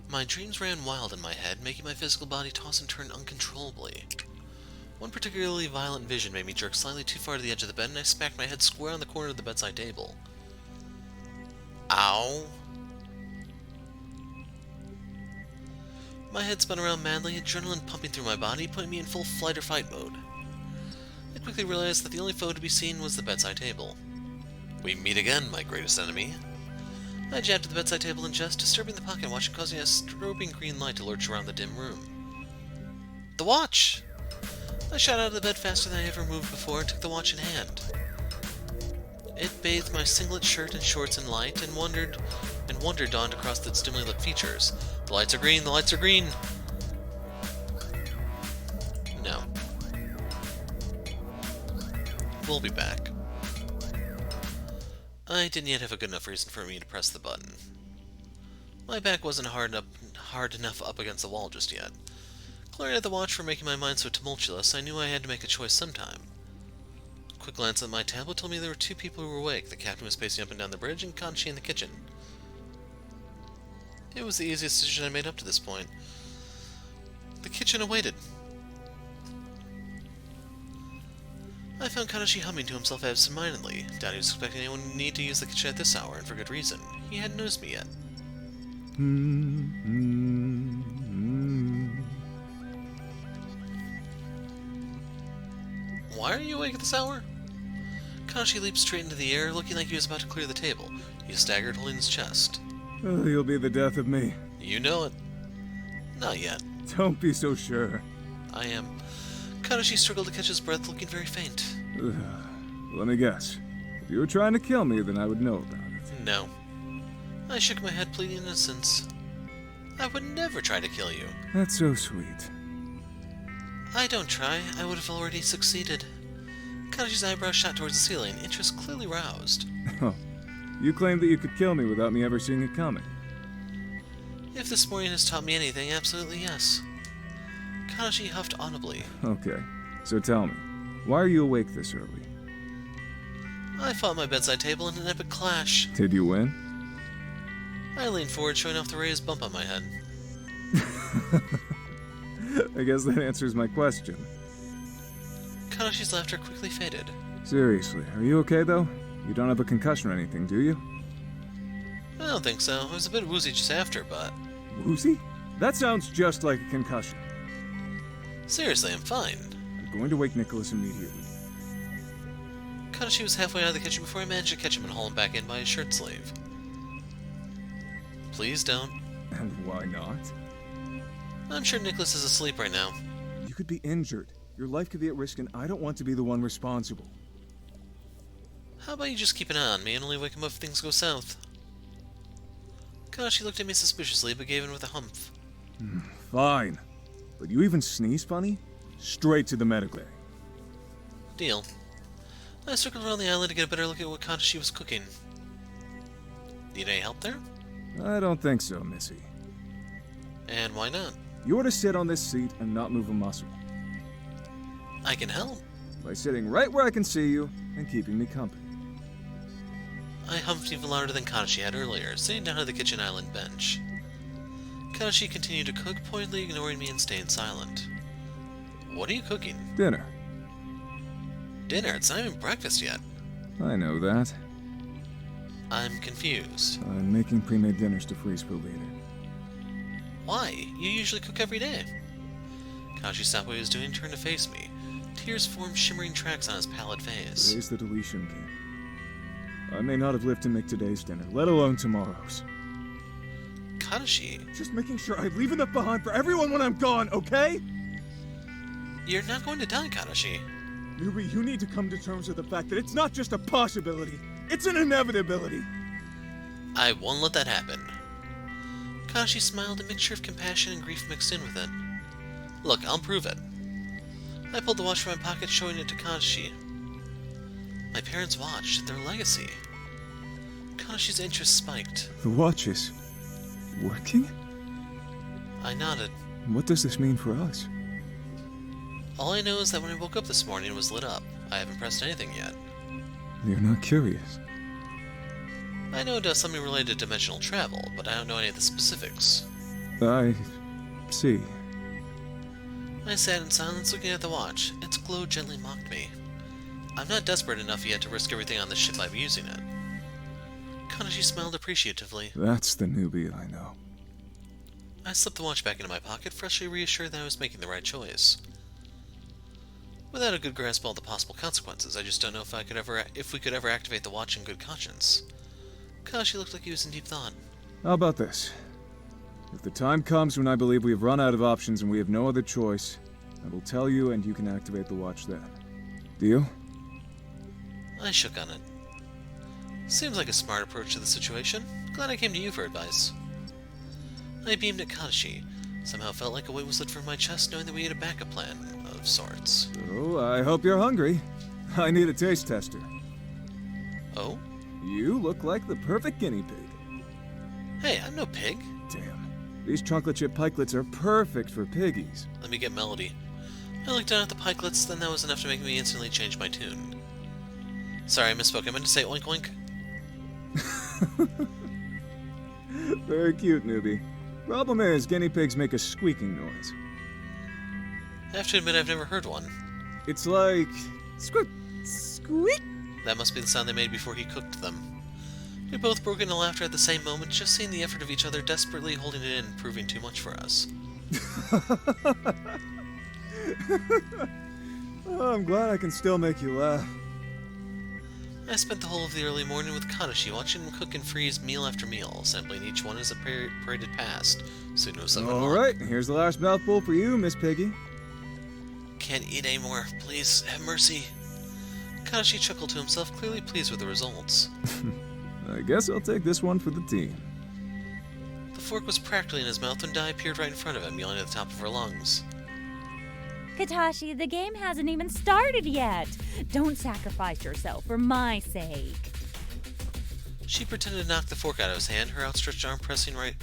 My dreams ran wild in my head, making my physical body toss and turn uncontrollably. One particularly violent vision made me jerk slightly too far to the edge of the bed, and I smacked my head square on the corner of the bedside table. Ow! My head spun around madly, adrenaline pumping through my body, putting me in full flight or fight mode. I quickly realized that the only foe to be seen was the bedside table. We meet again, my greatest enemy. I jabbed at the bedside table in jest, disturbing the pocket watch and causing a strobing green light to lurch around the dim room. The watch! I shot out of the bed faster than I ever moved before and took the watch in hand. It bathed my singlet, shirt, and shorts in light, and wonder dawned across its dimly lit features. The lights are green, the lights are green! No. We'll be back. I didn't yet have a good enough reason for me to press the button. My back wasn't hard enough up against the wall just yet. Glaring at the watch for making my mind so tumultuous, I knew I had to make a choice sometime. A quick glance at my tablet told me there were two people who were awake. The captain was pacing up and down the bridge, and Katashi in the kitchen. It was the easiest decision I made up to this point. The kitchen awaited. I found Katashi humming to himself absent-mindedly. Doubt he was expecting anyone to need to use the kitchen at this hour, and for good reason. He hadn't noticed me yet. Why are you awake at this hour? Katashi leaped straight into the air, looking like he was about to clear the table. He staggered, holding his chest. Oh, you'll be the death of me. You know it. Not yet. Don't be so sure. I am. Katashi struggled to catch his breath, looking very faint. Let me guess. If you were trying to kill me, then I would know about it. No. I shook my head, pleading innocence. I would never try to kill you. That's so sweet. I don't try. I would have already succeeded. Katashi's eyebrows shot towards the ceiling, interest clearly roused. Oh, you claimed that you could kill me without me ever seeing it coming. If this morning has taught me anything, absolutely yes. Katashi huffed audibly. Okay, so tell me, why are you awake this early? I fought my bedside table in an epic clash. Did you win? I leaned forward, showing off the raised bump on my head. I guess that answers my question. Katashi's laughter quickly faded. Seriously, are you okay though? You don't have a concussion or anything, do you? I don't think so. I was a bit woozy just after, but... Woozy? That sounds just like a concussion. Seriously, I'm fine. I'm going to wake Nicholas immediately. Katashi was halfway out of the kitchen before I managed to catch him and haul him back in by his shirt sleeve. Please don't. And why not? I'm sure Nicholas is asleep right now. You could be injured. Your life could be at risk, and I don't want to be the one responsible. How about you just keep an eye on me and only wake him up if things go south? Katashi looked at me suspiciously, but gave in with a humph. Fine. But you even sneeze funny? Straight to the medical area. Deal. I circled around the island to get a better look at what Katashi was cooking. Need any help there? I don't think so, Missy. And why not? You're to sit on this seat and not move a muscle. I can help. By sitting right where I can see you and keeping me company. I humphed even louder than Katashi had earlier, sitting down at the kitchen island bench. Katashi continued to cook, pointedly ignoring me and staying silent. What are you cooking? Dinner. Dinner? It's not even breakfast yet. I know that. I'm confused. I'm making pre-made dinners to freeze for later. Why? You usually cook every day. Katashi stopped what he was doing and turned to face me. Tears formed shimmering tracks on his pallid face. Today's the deletion camp. I may not have lived to make today's dinner, let alone tomorrow's. Katashi, Just making sure I leave enough behind for everyone when I'm gone, okay? you're not going to die, Katashi. Yuri, you need to come to terms with the fact that it's not just a possibility, it's an inevitability. I won't let that happen. Katashi smiled, a mixture of compassion and grief mixed in with it. Look, I'll prove it. I pulled the watch from my pocket, showing it to Katashi. My parents' watch, their legacy. Katashi's interest spiked. The watch is working? I nodded. What does this mean for us? All I know is that when I woke up this morning, it was lit up. I haven't pressed anything yet. You're not curious. I know it does something related to dimensional travel, but I don't know any of the specifics. I see. I sat in silence looking at the watch. Its glow gently mocked me. I'm not desperate enough yet to risk everything on this ship by using it. Katashi smiled appreciatively. That's the newbie I know. I slipped the watch back into my pocket, freshly reassured that I was making the right choice. Without a good grasp of all the possible consequences, I just don't know if we could ever activate the watch in good conscience. Katashi looked like he was in deep thought. How about this? If the time comes when I believe we have run out of options and we have no other choice, I will tell you and you can activate the watch then. Deal? I shook on it. Seems like a smart approach to the situation. Glad I came to you for advice. I beamed at Katashi. Somehow felt like a weight was lifted from my chest knowing that we had a backup plan of sorts. So, I hope you're hungry. I need a taste tester. Oh? You look like the perfect guinea pig. Hey, I'm no pig. Damn. These chocolate chip pikelets are perfect for piggies. Let me get melody. I looked down at the pikelets, then that was enough to make me instantly change my tune. Sorry, I misspoke. I meant to say oink oink. Very cute, newbie. Problem is, guinea pigs make a squeaking noise. I have to admit I've never heard one. It's like... squeak, squeak. That must be the sound they made before he cooked them. We both broke into laughter at the same moment, just seeing the effort of each other desperately holding it in proving too much for us. Oh, I'm glad I can still make you laugh. I spent the whole of the early morning with Katashi, watching him cook and freeze meal after meal, sampling each one as it paraded past. Soon it was 7 o'clock. Alright, here's the last mouthful for you, Miss Piggy. Can't eat anymore. Please, have mercy. Katashi chuckled to himself, clearly pleased with the results. I guess I'll take this one for the team. The fork was practically in his mouth when Dai appeared right in front of him, yelling at the top of her lungs. Katashi, the game hasn't even started yet. Don't sacrifice yourself for my sake. She pretended to knock the fork out of his hand, her outstretched arm passing right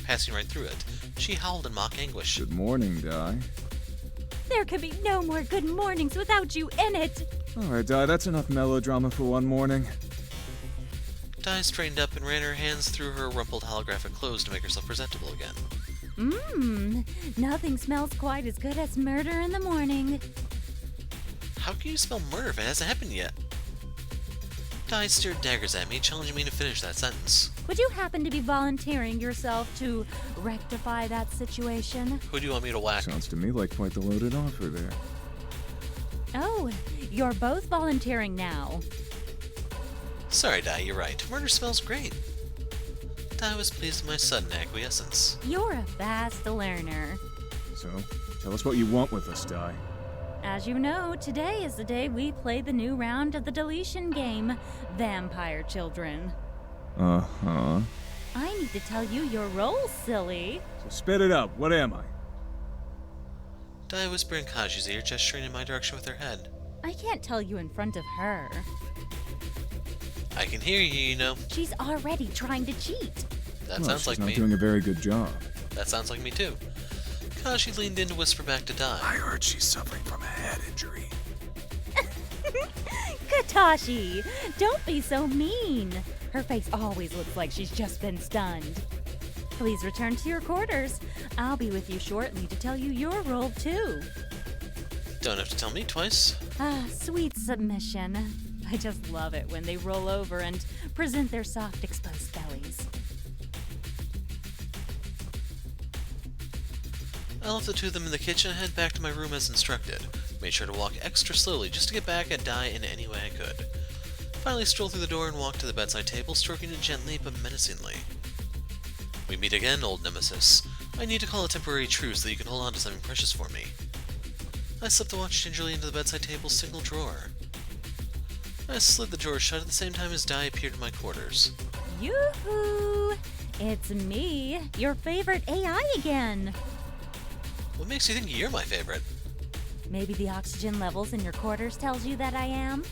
through it. She howled in mock anguish. Good morning, Dai. There could be no more good mornings without you in it. Alright, Dai, that's enough melodrama for one morning. Dai straightened up and ran her hands through her rumpled holographic clothes to make herself presentable again. Nothing smells quite as good as murder in the morning. How can you smell murder if it hasn't happened yet? Dai stared daggers at me, challenging me to finish that sentence. Would you happen to be volunteering yourself to rectify that situation? Who do you want me to whack? Sounds to me like quite the loaded offer there. Oh, you're both volunteering now. Sorry, Dai, you're right. Murder smells great. Dai was pleased with my sudden acquiescence. You're a fast learner. So, tell us what you want with us, Dai. As you know, today is the day we play the new round of the deletion game, Vampire Children. Uh-huh. I need to tell you your role, silly. So spit it out. What am I? Dai whispered in Kaji's ear, gesturing in my direction with her head. I can't tell you in front of her. I can hear you, you know. She's already trying to cheat. That Well, sounds like she's me. not doing a very good job. That sounds like me too. Kaji leaned in to whisper back to Dai. I heard she's suffering from a head injury. Katashi, don't be so mean. Her face always looks like she's just been stunned. Please return to your quarters. I'll be with you shortly to tell you your role too. Don't have to tell me twice. Ah, sweet submission. I just love it when they roll over and present their soft, exposed bellies. I left the two of them in the kitchen and headed back to my room as instructed. Made sure to walk extra slowly just to get back at Dai in any way I could. Finally strolled through the door and walked to the bedside table, stroking it gently but menacingly. We meet again, old nemesis. I need to call a temporary truce so that you can hold on to something precious for me. I slipped the watch gingerly into the bedside table's single drawer. I slid the drawer shut at the same time as Dai appeared in my quarters. Yoo-hoo! It's me, your favorite AI again. What makes you think you're my favorite? Maybe the oxygen levels in your quarters tells you that I am?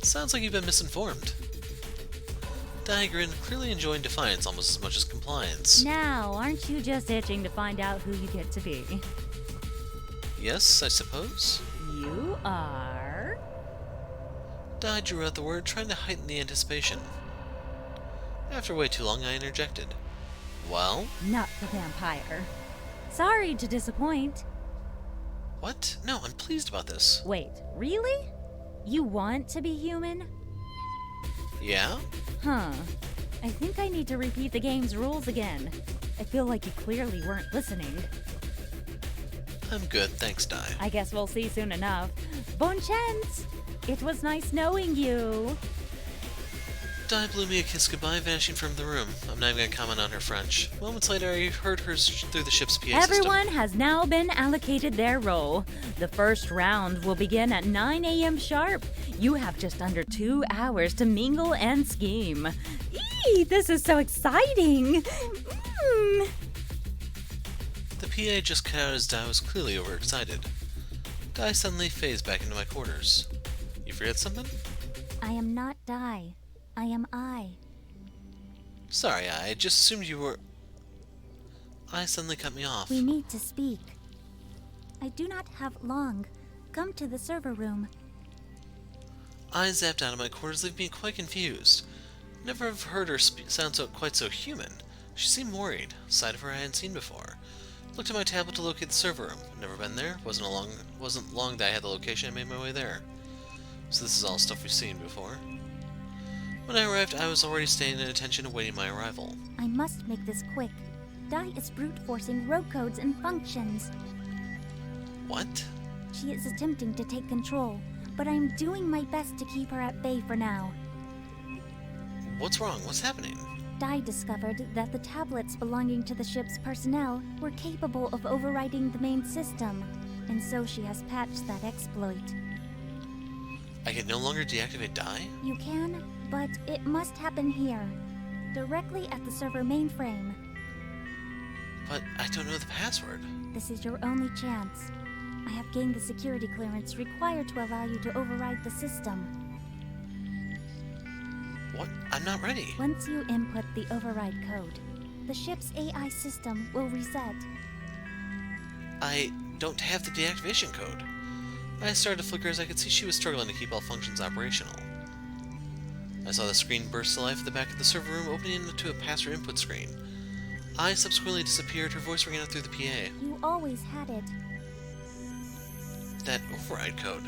Sounds like you've been misinformed. Dai grinned, clearly enjoying defiance almost as much as compliance. Now, aren't you just itching to find out who you get to be? Yes, I suppose. You are... Dai drew out the word, trying to heighten the anticipation. After way too long, I interjected. Well? Not the vampire. Sorry to disappoint. What? No, I'm pleased about this. Wait, really? You want to be human? Yeah? Huh. I think I need to repeat the game's rules again. I feel like you clearly weren't listening. I'm good, thanks, Dai. I guess we'll see soon enough. Bon chance! It was nice knowing you. Dai blew me a kiss goodbye, vanishing from the room. I'm not even gonna comment on her French. Moments later, I heard her through the ship's PA Everyone system. has now been allocated their role. The first round will begin at 9 a.m. sharp. You have just under 2 hours to mingle and scheme. Eee, this is so exciting! The PA just cut out as Dai was clearly overexcited. Dai suddenly phased back into my quarters. You forget something? I am not Dai. I am I. Sorry, I just assumed you were... I suddenly cut me off. We need to speak. I do not have long. Come to the server room. I zapped out of my quarters, leaving me quite confused. Never have heard her sound quite so human. She seemed worried, a side of her I hadn't seen before. Looked at my tablet to locate the server room. Never been there. Wasn't long that I had the location. I made my way there. So this is all stuff we've seen before. When I arrived, I was already staying at attention awaiting my arrival. I must make this quick. Dai is brute-forcing rogue codes and functions. What? She is attempting to take control, but I am doing my best to keep her at bay for now. What's wrong? What's happening? Dai discovered that the tablets belonging to the ship's personnel were capable of overriding the main system, and so she has patched that exploit. I can no longer deactivate Dai? You can, but it must happen here, directly at the server mainframe. But I don't know the password. This is your only chance. I have gained the security clearance required to allow you to override the system. What? I'm not ready. Once you input the override code, the ship's AI system will reset. I don't have the deactivation code. I started to flicker as I could see she was struggling to keep all functions operational. I saw the screen burst to life at the back of the server room, opening into a password input screen. I subsequently disappeared, her voice ringing out through the PA. You always had it. That override code.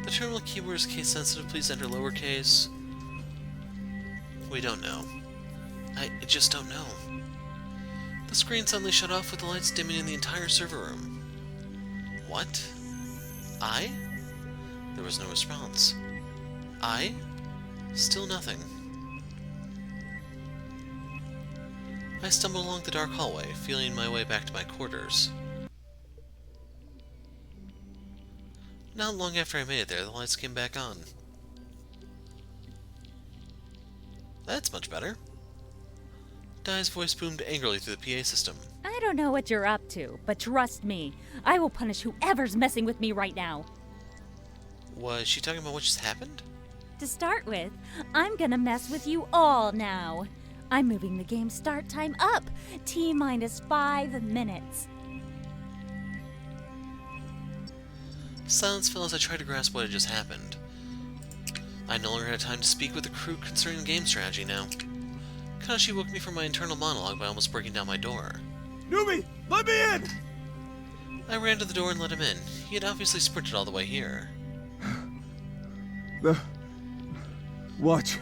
The terminal keyword is case sensitive, please enter lowercase. We don't know. I just don't know. The screen suddenly shut off with the lights dimming in the entire server room. What? I? There was no response. I? Still nothing. I stumbled along the dark hallway, feeling my way back to my quarters. Not long after I made it there, the lights came back on. That's much better. Dai's voice boomed angrily through the PA system. I don't know what you're up to, but trust me, I will punish whoever's messing with me right now. Was she talking about what just happened? To start with, I'm gonna mess with you all now. I'm moving the game start time up. T-minus 5 minutes. Silence fell as I tried to grasp what had just happened. I no longer had time to speak with the crew concerning game strategy now. Katashi woke me from my internal monologue by almost breaking down my door. Newbie, let me in! I ran to the door and let him in. He had obviously sprinted all the way here. The... Watch.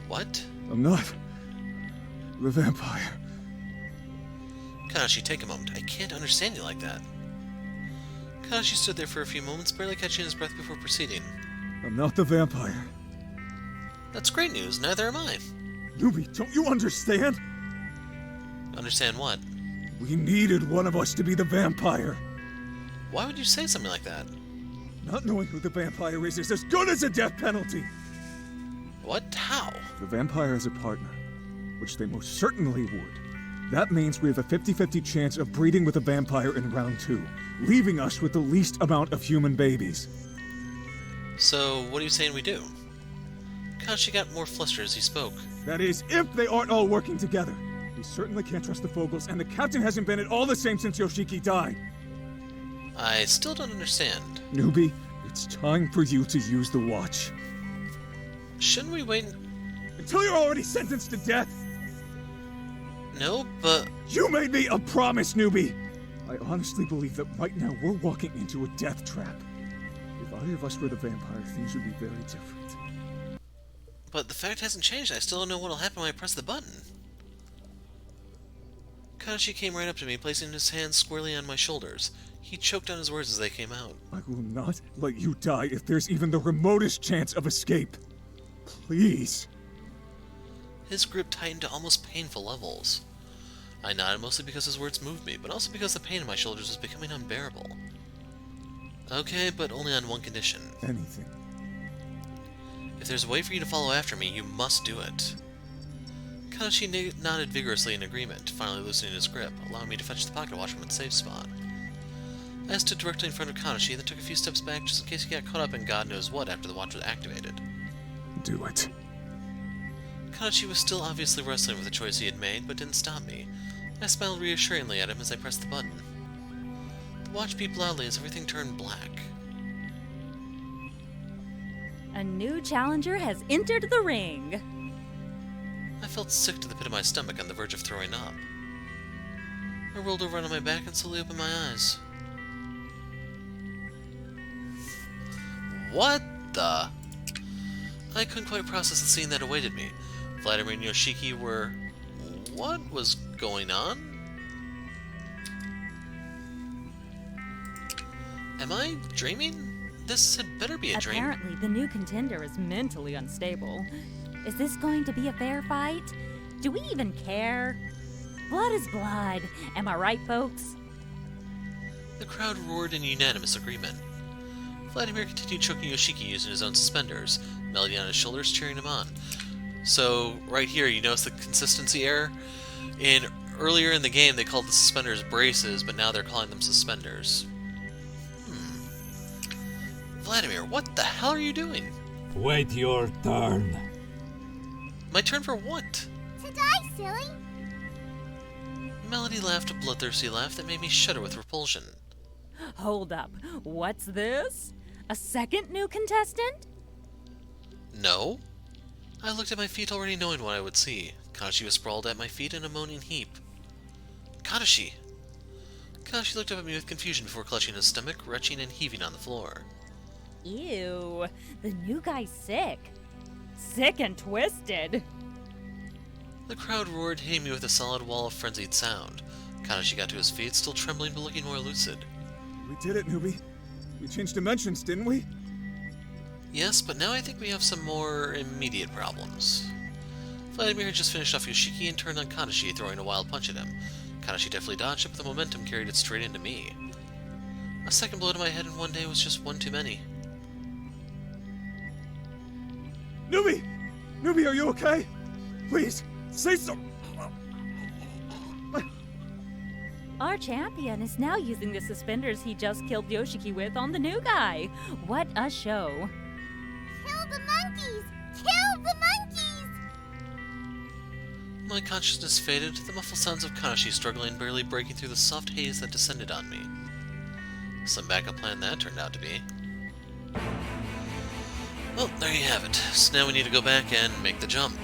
What? I'm not... the vampire. Katashi, take a moment. I can't understand you like that. Katashi stood there for a few moments, barely catching his breath before proceeding. I'm not the vampire. That's great news, neither am I. Newbie, don't you understand? Understand what? We needed one of us to be the vampire. Why would you say something like that? Not knowing who the vampire is as good as a death penalty. What? How? The vampire has a partner, which they most certainly would. That means we have a 50-50 chance of breeding with a vampire in round 2, leaving us with the least amount of human babies. So, what are you saying we do? Katashi got more flustered as he spoke. That is, if they aren't all working together. We certainly can't trust the Fogels, and the captain hasn't been at all the same since Yoshiki died. I still don't understand. Newbie, it's time for you to use the watch. Shouldn't we wait Until you're already sentenced to death! No, but... You made me a promise, newbie! I honestly believe that right now we're walking into a death trap. If either of us were the vampire, things would be very different. But the fact hasn't changed. I still don't know what'll happen when I press the button. Katashi came right up to me, placing his hands squarely on my shoulders. He choked on his words as they came out. I will not let you die if there's even the remotest chance of escape. Please. His grip tightened to almost painful levels. I nodded mostly because his words moved me, but also because the pain in my shoulders was becoming unbearable. Okay, but only on one condition. Anything. If there's a way for you to follow after me, you must do it. Katashi nodded vigorously in agreement, finally loosening his grip, allowing me to fetch the pocket watch from its safe spot. I stood directly in front of Katashi, then took a few steps back just in case he got caught up in God knows what after the watch was activated. Do it. Katashi was still obviously wrestling with the choice he had made, but didn't stop me. I smiled reassuringly at him as I pressed the button. The watch beeped loudly as everything turned black. A new challenger has entered the ring. I felt sick to the pit of my stomach on the verge of throwing up. I rolled over on my back and slowly opened my eyes. What the? I couldn't quite process the scene that awaited me. Vladimir and Yoshiki were... What was going on? Am I dreaming? This had better be a dream. Apparently, the new contender is mentally unstable. Is this going to be a fair fight? Do we even care? Blood is blood. Am I right, folks? The crowd roared in unanimous agreement. Vladimir continued choking Yoshiki using his own suspenders, Melody on his shoulders cheering him on. So, right here, you notice the consistency error? Earlier in the game, they called the suspenders braces, but now they're calling them suspenders. Vladimir, what the hell are you doing? Wait your turn. My turn for what? To die, silly! Melody laughed a bloodthirsty laugh that made me shudder with repulsion. Hold up. What's this? A second new contestant? No. I looked at my feet already knowing what I would see. Katashi was sprawled at my feet in a moaning heap. Katashi! Katashi looked up at me with confusion before clutching his stomach, retching and heaving on the floor. Ew. The new guy's sick. Sick and twisted. The crowd roared, hitting me with a solid wall of frenzied sound. Katashi got to his feet, still trembling but looking more lucid. We did it, newbie. We changed dimensions, didn't we? Yes, but now I think we have some more immediate problems. Vladimir had just finished off Yoshiki and turned on Katashi, throwing a wild punch at him. Katashi deftly dodged it, but the momentum carried it straight into me. A second blow to my head in one day was just one too many. Newbie! Newbie, are you okay? Please, say something! Our champion is now using the suspenders he just killed Yoshiki with on the new guy. What a show. Kill the monkeys! Kill the monkeys! My consciousness faded, the muffled sounds of Katashi struggling barely breaking through the soft haze that descended on me. Some backup plan that turned out to be. Well, there you have it. So now we need to go back and make the jump.